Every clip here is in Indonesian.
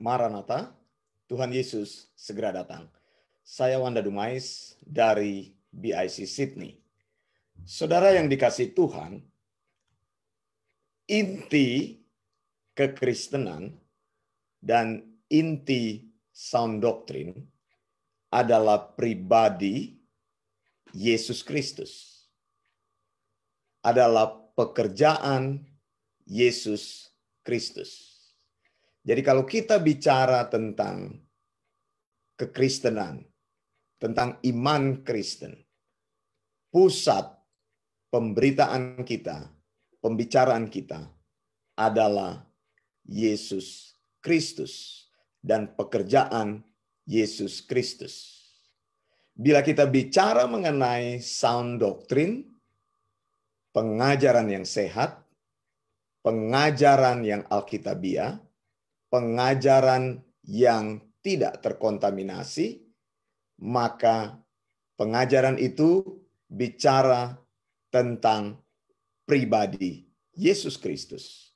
Maranatha, Tuhan Yesus segera datang. Saya Wanda Dumais dari BIC Sydney. Saudara yang dikasihi Tuhan, inti kekristenan dan inti sound doctrine adalah pribadi Yesus Kristus. Adalah pekerjaan Yesus Kristus. Jadi kalau kita bicara tentang kekristenan, tentang iman Kristen, pusat pemberitaan kita, pembicaraan kita adalah Yesus Kristus dan pekerjaan Yesus Kristus. Bila kita bicara mengenai sound doctrine, pengajaran yang sehat, pengajaran yang alkitabiah, pengajaran yang tidak terkontaminasi, maka pengajaran itu bicara tentang pribadi Yesus Kristus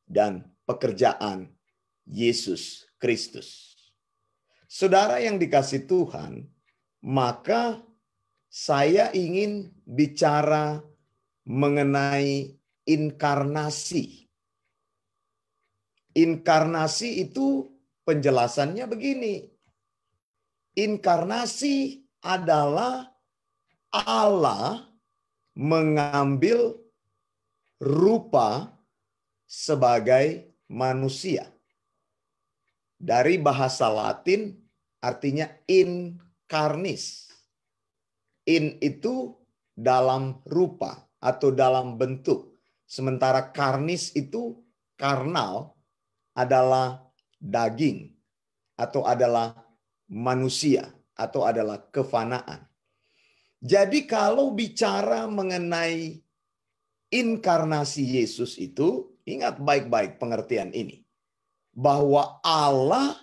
dan pekerjaan Yesus Kristus. Saudara yang dikasihi Tuhan, maka saya ingin bicara mengenai inkarnasi. Inkarnasi itu penjelasannya begini. Inkarnasi adalah Allah mengambil rupa sebagai manusia. Dari bahasa Latin artinya incarnis. In itu dalam rupa atau dalam bentuk. Sementara karnis itu karnal, adalah daging atau adalah manusia atau adalah kefanaan. Jadi kalau bicara mengenai inkarnasi Yesus itu, ingat baik-baik pengertian ini. Bahwa Allah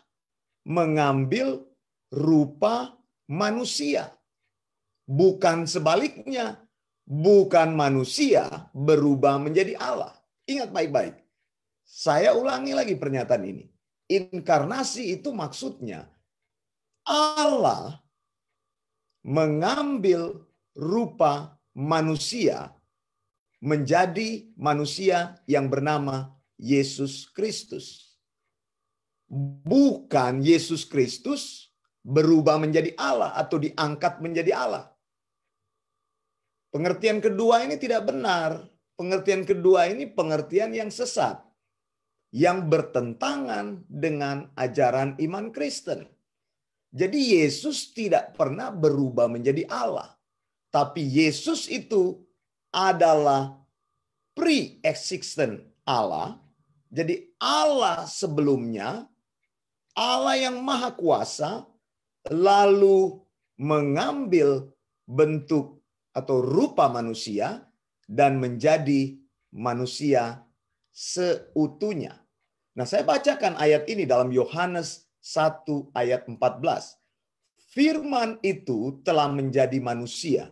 mengambil rupa manusia. Bukan sebaliknya. Bukan manusia berubah menjadi Allah. Ingat baik-baik. Saya ulangi lagi pernyataan ini. Inkarnasi itu maksudnya Allah mengambil rupa manusia menjadi manusia yang bernama Yesus Kristus. Bukan Yesus Kristus berubah menjadi Allah atau diangkat menjadi Allah. Pengertian kedua ini tidak benar. Pengertian kedua ini pengertian yang sesat. Yang bertentangan dengan ajaran iman Kristen. Jadi Yesus tidak pernah berubah menjadi Allah. Tapi Yesus itu adalah pre-existent Allah. Jadi Allah sebelumnya, Allah yang maha kuasa, lalu mengambil bentuk atau rupa manusia dan menjadi manusia seutuhnya. Nah, saya bacakan ayat ini dalam Yohanes 1 ayat 14. Firman itu telah menjadi manusia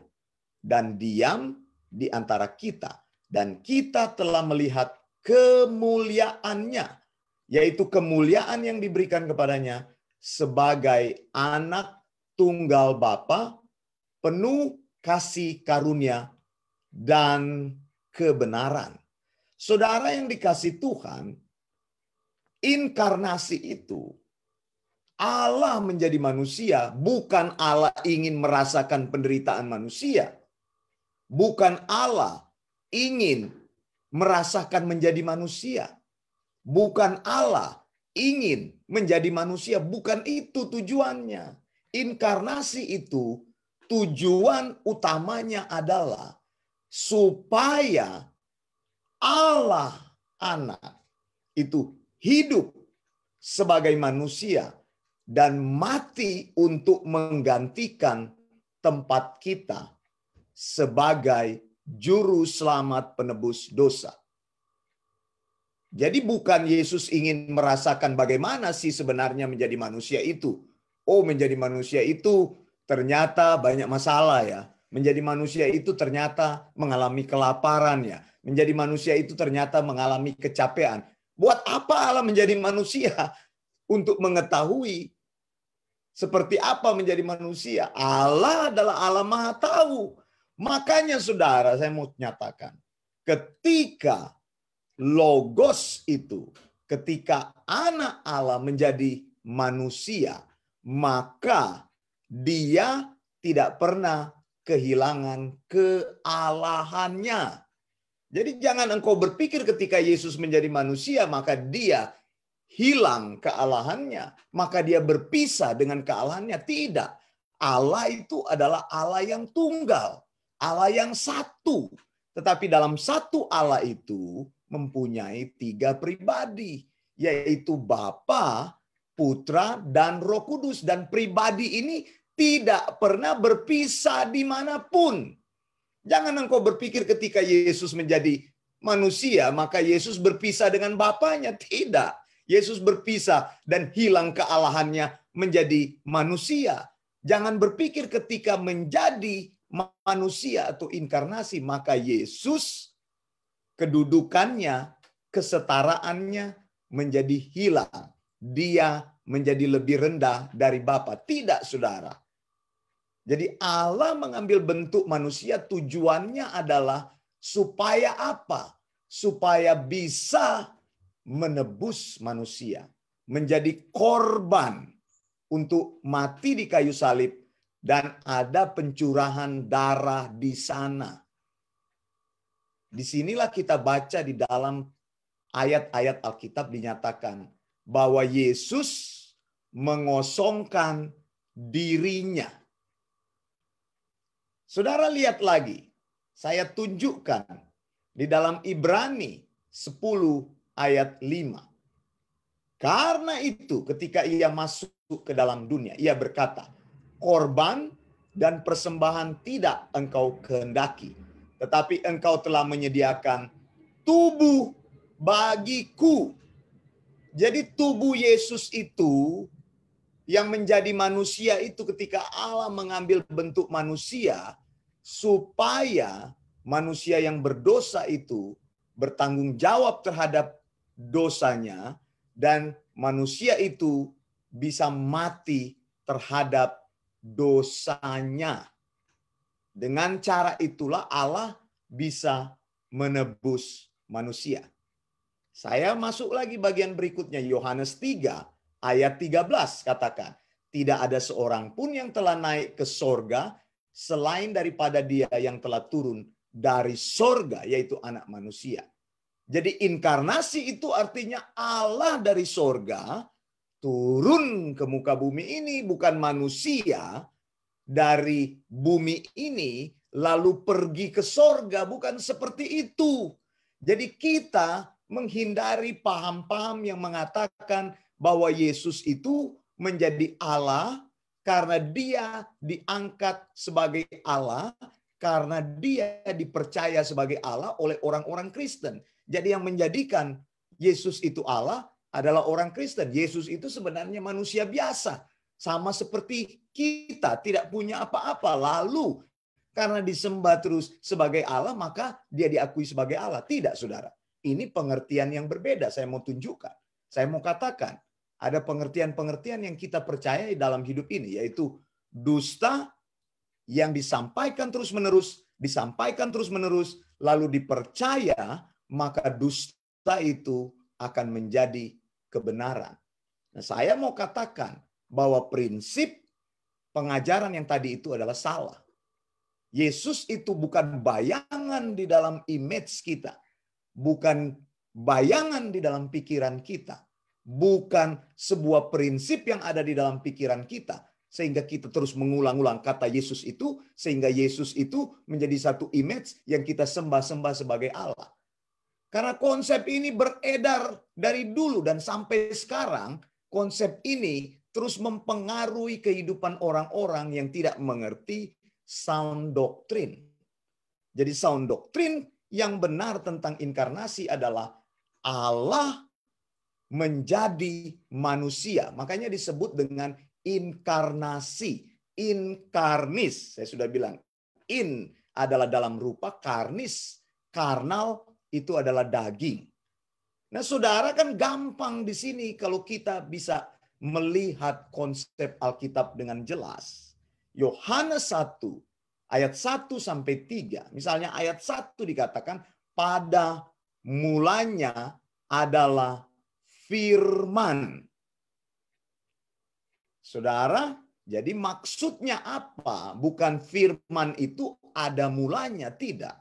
dan diam di antara kita. Dan kita telah melihat kemuliaannya, yaitu kemuliaan yang diberikan kepadanya sebagai anak tunggal Bapa, penuh kasih karunia dan kebenaran. Saudara yang dikasihi Tuhan, inkarnasi itu Allah menjadi manusia, bukan Allah ingin merasakan penderitaan manusia. Bukan Allah ingin merasakan menjadi manusia. Bukan Allah ingin menjadi manusia, bukan itu tujuannya. Inkarnasi itu tujuan utamanya adalah supaya Allah anak itu hidup sebagai manusia dan mati untuk menggantikan tempat kita sebagai juru selamat penebus dosa. Jadi bukan Yesus ingin merasakan bagaimana sih sebenarnya menjadi manusia itu. Oh, menjadi manusia itu ternyata banyak masalah ya. Menjadi manusia itu ternyata mengalami kelaparan ya. Menjadi manusia itu ternyata mengalami kecapean. Buat apa Allah menjadi manusia? untuk mengetahui seperti apa menjadi manusia. Allah adalah Allah Maha Tahu. Makanya saudara, saya mau nyatakan, ketika Logos itu, ketika anak Allah menjadi manusia, maka dia tidak pernah kehilangan kealahannya. Jadi jangan engkau berpikir ketika Yesus menjadi manusia, maka dia hilang kealahannya, maka dia berpisah dengan kealahannya. Tidak. Allah itu adalah Allah yang tunggal, Allah yang satu. Tetapi dalam satu Allah itu mempunyai 3 pribadi, yaitu Bapa, Putra, dan Roh Kudus. Dan pribadi ini tidak pernah berpisah dimanapun. Jangan engkau berpikir ketika Yesus menjadi manusia, maka Yesus berpisah dengan Bapanya. Tidak. Yesus berpisah dan hilang kealahannya menjadi manusia. Jangan berpikir ketika menjadi manusia atau inkarnasi, maka Yesus kedudukannya, kesetaraannya menjadi hilang. Dia menjadi lebih rendah dari Bapa. Tidak, saudara. Jadi Allah mengambil bentuk manusia, tujuannya adalah supaya apa? Supaya bisa menebus manusia, menjadi korban untuk mati di kayu salib, dan ada pencurahan darah di sana. Disinilah kita baca di dalam ayat-ayat Alkitab dinyatakan bahwa Yesus mengosongkan dirinya. Saudara lihat lagi, saya tunjukkan di dalam Ibrani 10 ayat 5. Karena itu ketika ia masuk ke dalam dunia, ia berkata, korban dan persembahan tidak engkau kehendaki, tetapi engkau telah menyediakan tubuh bagiku. Jadi tubuh Yesus itu yang menjadi manusia itu ketika Allah mengambil bentuk manusia, supaya manusia yang berdosa itu bertanggung jawab terhadap dosanya, dan manusia itu bisa mati terhadap dosanya. Dengan cara itulah Allah bisa menebus manusia. Saya masuk lagi bagian berikutnya, Yohanes 3 ayat 13 katakan, tidak ada seorang pun yang telah naik ke sorga selain daripada dia yang telah turun dari sorga, yaitu anak manusia. Jadi inkarnasi itu artinya Allah dari sorga turun ke muka bumi ini, bukan manusia dari bumi ini lalu pergi ke sorga, bukan seperti itu. Jadi kita menghindari paham-paham yang mengatakan bahwa Yesus itu menjadi Allah karena dia diangkat sebagai Allah, karena dia dipercaya sebagai Allah oleh orang-orang Kristen. Jadi yang menjadikan Yesus itu Allah adalah orang Kristen. Yesus itu sebenarnya manusia biasa. Sama seperti kita, tidak punya apa-apa. Lalu karena disembah terus sebagai Allah, maka dia diakui sebagai Allah. Tidak, saudara. Ini pengertian yang berbeda. Saya mau tunjukkan. Saya mau katakan. Ada pengertian-pengertian yang kita percaya dalam hidup ini. Yaitu dusta yang disampaikan terus-menerus. Lalu dipercaya, maka dusta itu akan menjadi kebenaran. Nah, saya mau katakan bahwa prinsip pengajaran yang tadi itu adalah salah. Yesus itu bukan bayangan di dalam image kita. Bukan bayangan di dalam pikiran kita. Bukan sebuah prinsip yang ada di dalam pikiran kita. Sehingga kita terus mengulang-ulang kata Yesus itu. Sehingga Yesus itu menjadi satu image yang kita sembah-sembah sebagai Allah. Karena konsep ini beredar dari dulu dan sampai sekarang. Konsep ini terus mempengaruhi kehidupan orang-orang yang tidak mengerti sound doctrine. Jadi sound doctrine yang benar tentang inkarnasi adalah Allah menjadi manusia. Makanya disebut dengan inkarnasi. Inkarnis. Saya sudah bilang. In adalah dalam rupa, karnis. Karnal itu adalah daging. Nah, saudara, kan gampang di sini kalau kita bisa melihat konsep Alkitab dengan jelas. Yohanes 1 ayat 1 sampai 3. Misalnya ayat 1 dikatakan pada mulanya adalah firman. Saudara, jadi maksudnya apa? Bukan firman itu ada mulanya, tidak.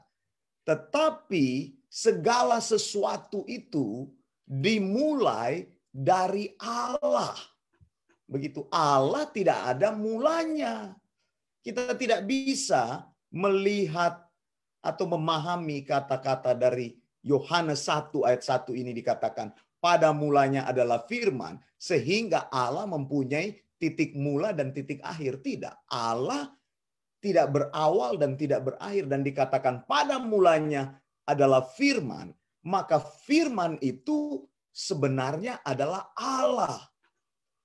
Tetapi segala sesuatu itu dimulai dari Allah. Begitu, Allah tidak ada mulanya. Kita tidak bisa melihat atau memahami kata-kata dari Yohanes 1 ayat 1 ini dikatakan pada mulanya adalah firman, sehingga Allah mempunyai titik mula dan titik akhir. Tidak. Allah tidak berawal dan tidak berakhir. Dan dikatakan pada mulanya adalah firman. Maka firman itu sebenarnya adalah Allah.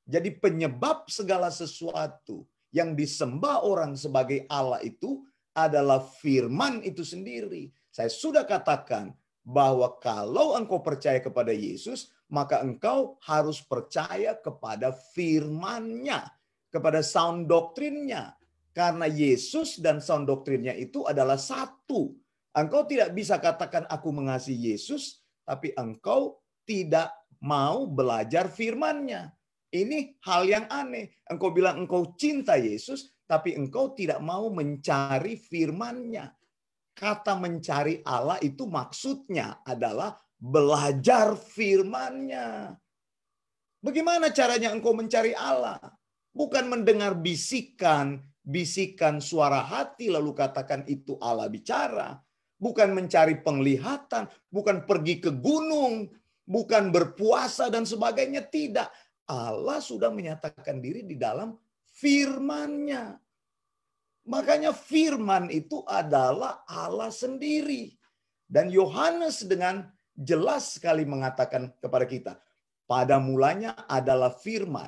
Jadi penyebab segala sesuatu yang disembah orang sebagai Allah itu adalah firman itu sendiri. Saya sudah katakan bahwa kalau engkau percaya kepada Yesus, maka engkau harus percaya kepada firman-Nya, kepada sound doktrinnya. Karena Yesus dan sound doktrinnya itu adalah satu. Engkau tidak bisa katakan aku mengasihi Yesus, tapi engkau tidak mau belajar firman-Nya. Ini hal yang aneh. Engkau bilang engkau cinta Yesus, tapi engkau tidak mau mencari firman-Nya. Kata mencari Allah itu maksudnya adalah belajar firman-Nya. Bagaimana caranya engkau mencari Allah? Bukan mendengar bisikan suara hati lalu katakan itu Allah bicara. Bukan mencari penglihatan, bukan pergi ke gunung, bukan berpuasa dan sebagainya. Tidak. Allah sudah menyatakan diri di dalam firman-Nya. Makanya firman itu adalah Allah sendiri. Dan Yohanes dengan jelas sekali mengatakan kepada kita, pada mulanya adalah firman.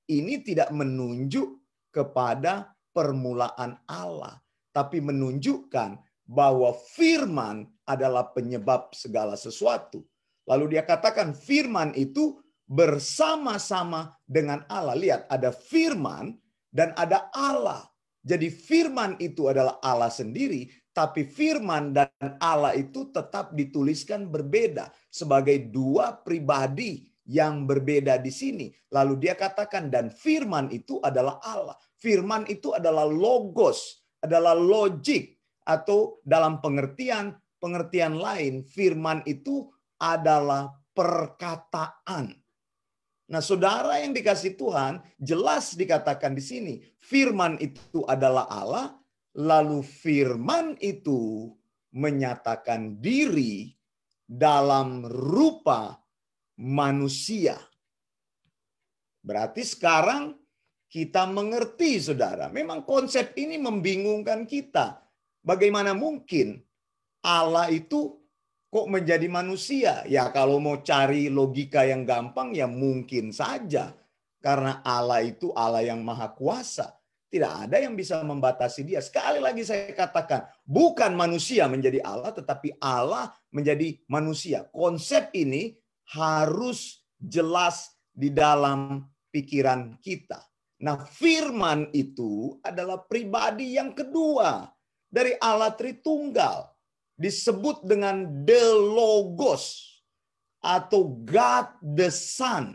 Ini tidak menunjuk kepada permulaan Allah, tapi menunjukkan bahwa firman adalah penyebab segala sesuatu. Lalu dia katakan firman itu bersama-sama dengan Allah. Lihat, ada firman dan ada Allah. Jadi firman itu adalah Allah sendiri, tapi firman dan Allah itu tetap dituliskan berbeda sebagai dua pribadi yang berbeda di sini. Lalu dia katakan dan firman itu adalah Allah. Firman itu adalah logos, adalah logik, atau dalam pengertian lain firman itu adalah perkataan. Nah, saudara yang dikasih Tuhan, jelas dikatakan di sini, firman itu adalah Allah, lalu firman itu menyatakan diri dalam rupa manusia. Berarti sekarang kita mengerti, saudara. Memang konsep ini membingungkan kita. Bagaimana mungkin Allah itu kok menjadi manusia? Ya kalau mau cari logika yang gampang ya mungkin saja. Karena Allah itu Allah yang maha kuasa. Tidak ada yang bisa membatasi dia. Sekali lagi saya katakan, bukan manusia menjadi Allah, tetapi Allah menjadi manusia. Konsep ini harus jelas di dalam pikiran kita. Nah, firman itu adalah pribadi yang kedua dari Allah Tritunggal. Disebut dengan the Logos atau God the Son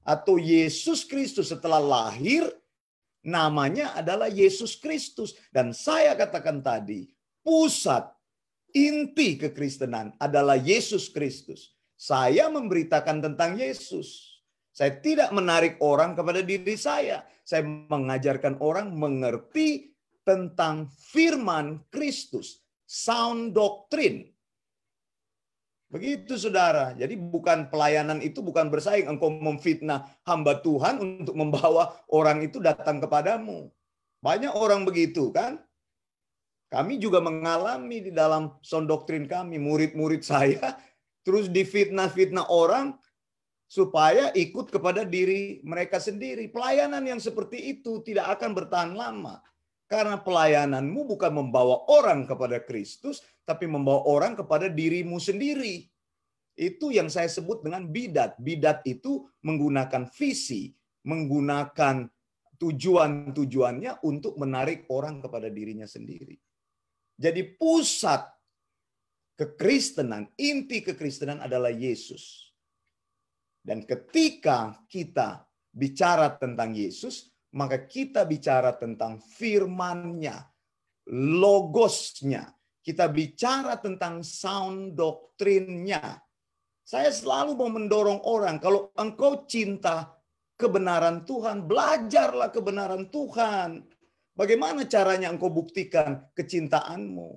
atau Yesus Kristus setelah lahir namanya adalah Yesus Kristus. Dan saya katakan tadi pusat inti kekristenan adalah Yesus Kristus. Saya memberitakan tentang Yesus. Saya tidak menarik orang kepada diri saya. Saya mengajarkan orang mengerti tentang firman Kristus. Sound doktrin. Begitu saudara. Jadi bukan pelayanan itu bukan bersaing. Engkau memfitnah hamba Tuhan untuk membawa orang itu datang kepadamu. Banyak orang begitu kan. Kami juga mengalami di dalam sound doktrin kami. Murid-murid saya terus difitnah-fitnah orang supaya ikut kepada diri mereka sendiri. Pelayanan yang seperti itu tidak akan bertahan lama. Karena pelayananmu bukan membawa orang kepada Kristus, tapi membawa orang kepada dirimu sendiri. Itu yang saya sebut dengan bidat. Bidat itu menggunakan visi, menggunakan tujuan-tujuannya untuk menarik orang kepada dirinya sendiri. Jadi pusat kekristenan, inti kekristenan adalah Yesus. Dan ketika kita bicara tentang Yesus, maka kita bicara tentang firman-Nya, logos-Nya. Kita bicara tentang sound doktrinnya. Saya selalu mau mendorong orang, kalau engkau cinta kebenaran Tuhan, belajarlah kebenaran Tuhan. Bagaimana caranya engkau buktikan kecintaanmu?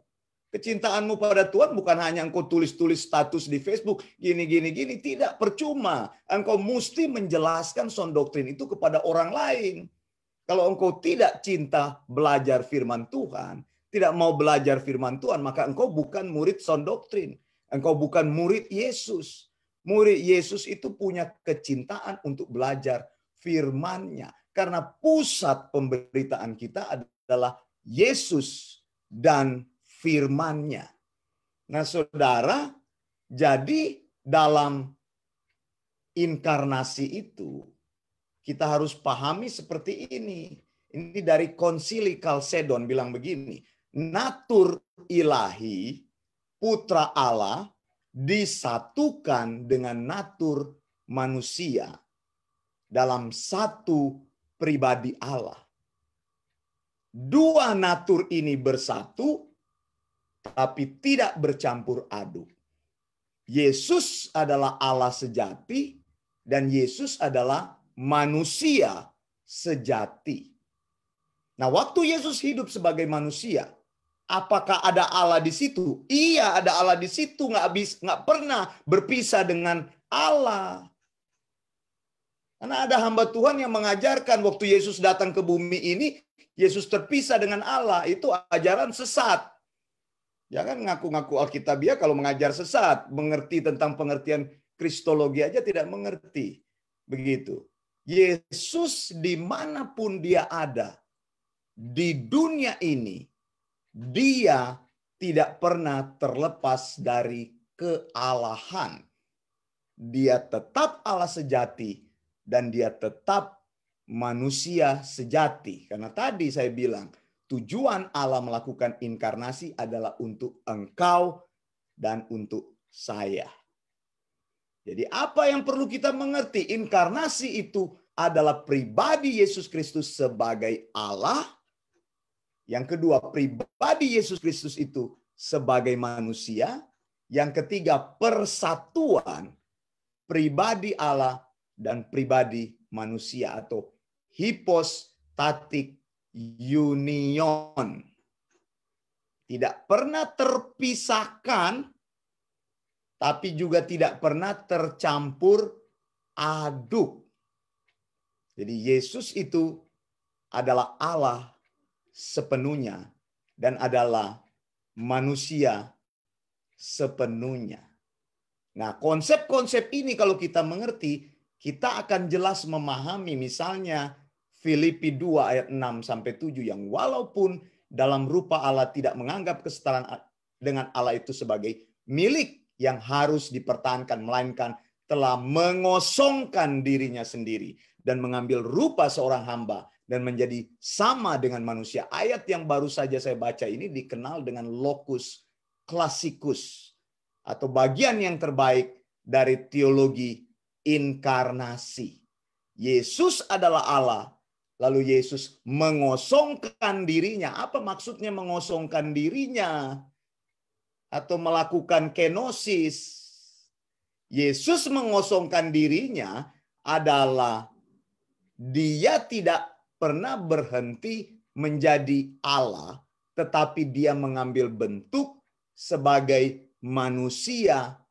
Kecintaanmu pada Tuhan bukan hanya engkau tulis-tulis status di Facebook, gini. Tidak, percuma. Engkau mesti menjelaskan sound doktrin itu kepada orang lain. Kalau engkau tidak cinta belajar firman Tuhan, tidak mau belajar firman Tuhan, maka engkau bukan murid sound doktrin. Engkau bukan murid Yesus. Murid Yesus itu punya kecintaan untuk belajar firman-Nya. Karena pusat pemberitaan kita adalah Yesus dan firman-Nya. Nah, saudara, jadi dalam inkarnasi itu, kita harus pahami seperti ini. Ini dari Konsili Kalsedon bilang begini, natur ilahi, putra Allah, disatukan dengan natur manusia dalam satu pribadi Allah. Dua natur ini bersatu, tapi tidak bercampur aduk. Yesus adalah Allah sejati, dan Yesus adalah manusia sejati. Nah, waktu Yesus hidup sebagai manusia, apakah ada Allah di situ? Iya, ada Allah di situ. Nggak pernah berpisah dengan Allah. Karena ada hamba Tuhan yang mengajarkan waktu Yesus datang ke bumi ini, Yesus terpisah dengan Allah. Itu ajaran sesat. Jangan ngaku-ngaku Alkitabiah kalau mengajar sesat. Mengerti tentang pengertian Kristologi aja tidak mengerti. Begitu. Yesus dimanapun dia ada di dunia ini, dia tidak pernah terlepas dari kealahan. Dia tetap Allah sejati dan dia tetap manusia sejati. Karena tadi saya bilang, tujuan Allah melakukan inkarnasi adalah untuk engkau dan untuk saya. Jadi apa yang perlu kita mengerti? Inkarnasi itu adalah pribadi Yesus Kristus sebagai Allah. Yang kedua, pribadi Yesus Kristus itu sebagai manusia. Yang ketiga, persatuan pribadi Allah dan pribadi manusia atau hypostatic union. Tidak pernah terpisahkan, tapi juga tidak pernah tercampur aduk. Jadi Yesus itu adalah Allah sepenuhnya dan adalah manusia sepenuhnya. Nah, konsep-konsep ini kalau kita mengerti, kita akan jelas memahami misalnya Filipi 2 ayat 6-7 yang walaupun dalam rupa Allah tidak menganggap kesetaraan dengan Allah itu sebagai milik yang harus dipertahankan, melainkan telah mengosongkan dirinya sendiri dan mengambil rupa seorang hamba dan menjadi sama dengan manusia. Ayat yang baru saja saya baca ini dikenal dengan locus classicus atau bagian yang terbaik dari teologi inkarnasi. Yesus adalah Allah, lalu Yesus mengosongkan dirinya. Apa maksudnya mengosongkan dirinya? Atau melakukan kenosis. Yesus mengosongkan dirinya adalah dia tidak pernah berhenti menjadi Allah, tetapi dia mengambil bentuk sebagai manusia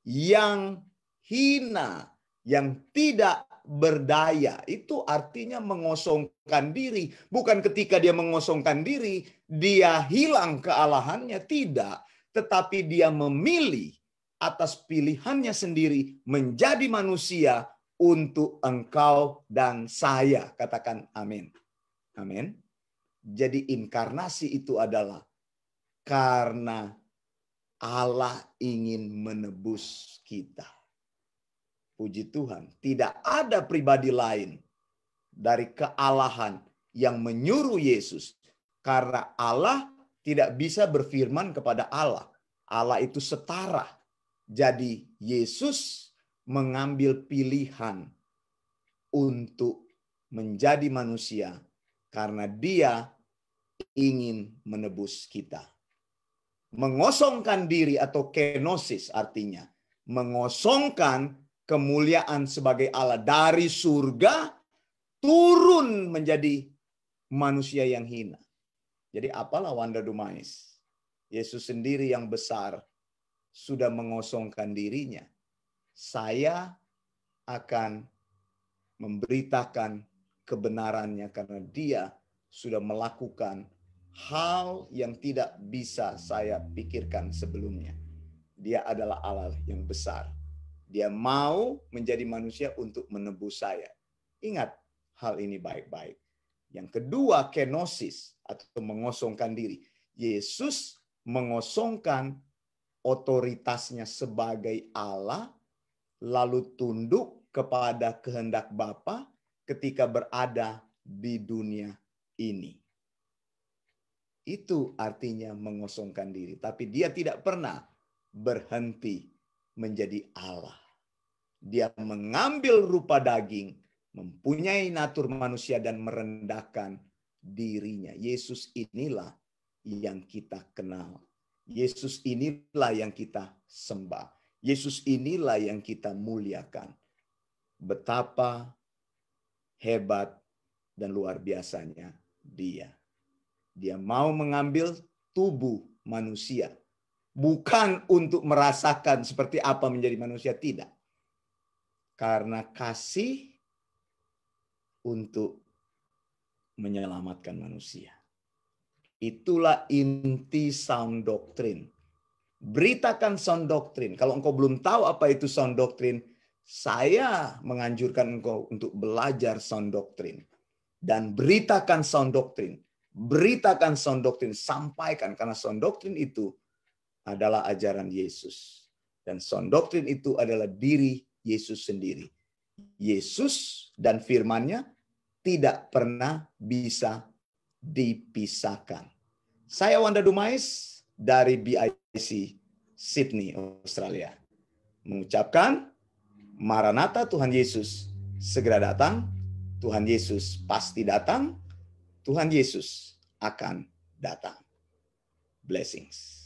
yang hina, yang tidak berdaya. Itu artinya mengosongkan diri. Bukan ketika dia mengosongkan diri, dia hilang kealahannya. Tidak. Tetapi dia memilih atas pilihannya sendiri menjadi manusia untuk engkau dan saya. Katakan amin. Amin. Jadi inkarnasi itu adalah karena Allah ingin menebus kita. Puji Tuhan, tidak ada pribadi lain dari kealahan yang menyuruh Yesus. Karena Allah tidak bisa berfirman kepada Allah. Allah itu setara. Jadi Yesus mengambil pilihan untuk menjadi manusia karena dia ingin menebus kita. Mengosongkan diri atau kenosis artinya mengosongkan kemuliaan sebagai Allah dari surga turun menjadi manusia yang hina. Jadi apalah Wanda Dumais? Yesus sendiri yang besar sudah mengosongkan dirinya. Saya akan memberitakan kebenarannya karena dia sudah melakukan hal yang tidak bisa saya pikirkan sebelumnya. Dia adalah Allah yang besar. Dia mau menjadi manusia untuk menebus saya. Ingat hal ini baik-baik. Yang kedua, kenosis atau mengosongkan diri. Yesus mengosongkan otoritasnya sebagai Allah, lalu tunduk kepada kehendak Bapa ketika berada di dunia ini. Itu artinya mengosongkan diri. Tapi dia tidak pernah berhenti menjadi Allah. Dia mengambil rupa daging, mempunyai natur manusia dan merendahkan dirinya. Yesus inilah yang kita kenal. Yesus inilah yang kita sembah. Yesus inilah yang kita muliakan. Betapa hebat dan luar biasanya dia. Dia mau mengambil tubuh manusia. Bukan untuk merasakan seperti apa menjadi manusia, tidak. Karena kasih untuk menyelamatkan manusia. Itulah inti sound doctrine. Beritakan sound doctrine. Kalau engkau belum tahu apa itu sound doctrine, saya menganjurkan engkau untuk belajar sound doctrine. Dan beritakan sound doctrine. Beritakan sound doctrine. Sampaikan. Karena sound doctrine itu adalah ajaran Yesus. Dan sound doctrine itu adalah diri Yesus sendiri. Yesus dan firman-Nya tidak pernah bisa dipisahkan. Saya Wanda Dumais dari BIC Sydney, Australia. Mengucapkan Maranatha, Tuhan Yesus segera datang. Tuhan Yesus pasti datang. Tuhan Yesus akan datang. Blessings.